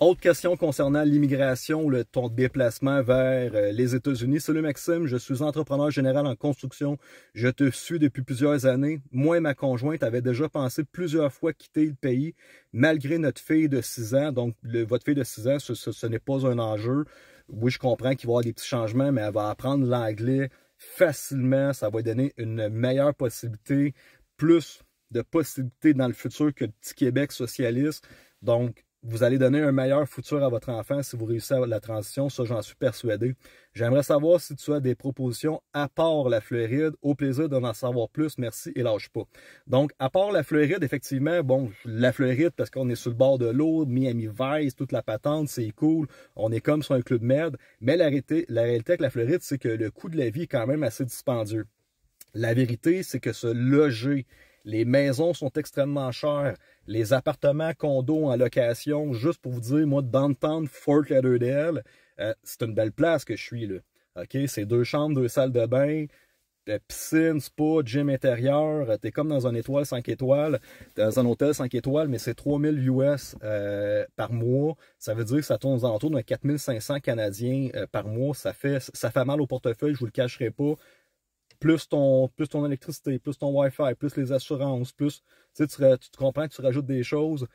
Autre question concernant l'immigration, ton déplacement vers les États-Unis. Salut Maxime, je suis entrepreneur général en construction. Je te suis depuis plusieurs années. Moi et ma conjointe avaient déjà pensé plusieurs fois quitter le pays, malgré notre fille de 6 ans. Donc, votre fille de 6 ans, ce n'est pas un enjeu. Oui, je comprends qu'il va y avoir des petits changements, mais elle va apprendre l'anglais facilement. Ça va lui donner une meilleure possibilité, plus de possibilités dans le futur que le petit Québec socialiste. Donc, vous allez donner un meilleur futur à votre enfant si vous réussissez à la transition, ça j'en suis persuadé. J'aimerais savoir si tu as des propositions à part la Floride. Au plaisir d'en savoir plus, merci et lâche pas. Donc, à part la Floride, effectivement, bon, la Floride parce qu'on est sur le bord de l'eau, Miami Vice, toute la patente, c'est cool, on est comme sur un club med, mais la réalité avec la Floride, c'est que le coût de la vie est quand même assez dispendieux. La vérité, c'est que se loger, les maisons sont extrêmement chères. Les appartements, condos en location, juste pour vous dire, moi, downtown Fort Lauderdale, c'est une belle place que je suis, là. OK? C'est 2 chambres, 2 salles de bain, piscine, spa, gym intérieur. T'es comme dans un étoile 5 étoiles, dans un hôtel 5 étoiles, mais c'est 3000 US par mois. Ça veut dire que ça tourne aux alentours de 4500 Canadiens par mois. Ça fait mal au portefeuille, je vous le cacherai pas. Plus ton électricité, plus ton Wi-Fi, plus les assurances, plus tu comprends que tu rajoutes des choses.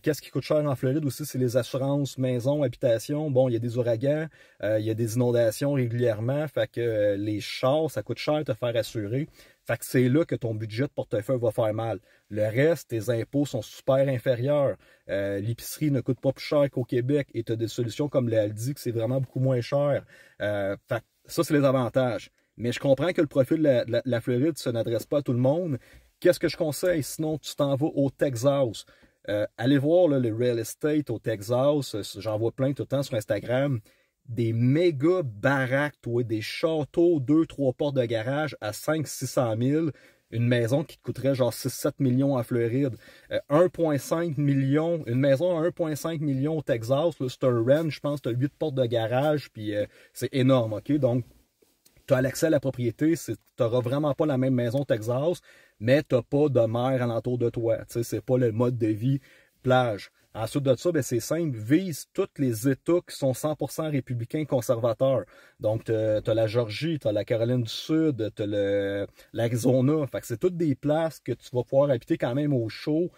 Qu'est-ce qui coûte cher en Floride aussi, c'est les assurances maison, habitation. Bon, il y a des ouragans, il y a des inondations régulièrement, fait que les chars, ça coûte cher de te faire assurer. Fait que c'est là que ton budget de portefeuille va faire mal. Le reste, tes impôts sont super inférieurs. L'épicerie ne coûte pas plus cher qu'au Québec et tu as des solutions comme le Aldi que c'est vraiment beaucoup moins cher. Fait que ça, c'est les avantages. Mais je comprends que le profil de la Floride, ça n'adresse pas à tout le monde. Qu'est-ce que je conseille? Sinon, tu t'en vas au Texas. Allez voir là, le real estate au Texas. J'en vois plein tout le temps sur Instagram. Des méga baraques, des châteaux, 2-3 portes de garage à 500-600 000. Une maison qui te coûterait genre 6-7 millions en Floride. 1,5 million, une maison à 1,5 million au Texas, c'est un ranch, je pense, tu as 8 portes de garage, puis c'est énorme, OK? Donc, tu as l'accès à la propriété, tu n'auras vraiment pas la même maison au Texas, mais tu n'as pas de mer alentour de toi. Ce n'est pas le mode de vie plage. Ensuite de ça, ben, c'est simple, vise tous les États qui sont 100% républicains conservateurs. Donc, tu as la Georgie, tu as la Caroline du Sud, tu as l'Arizona. Fait que c'est toutes des places que tu vas pouvoir habiter quand même au chaud,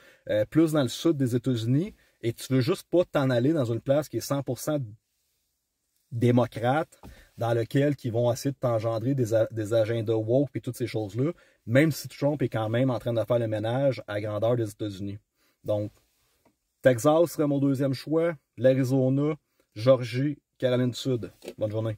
plus dans le sud des États-Unis. Et tu veux juste pas t'en aller dans une place qui est 100% démocrate, dans lequel ils vont essayer de t'engendrer des agendas woke et toutes ces choses-là, même si Trump est quand même en train de faire le ménage à grandeur des États-Unis. Donc, Texas serait mon deuxième choix, l'Arizona, Georgie, Caroline du Sud. Bonne journée.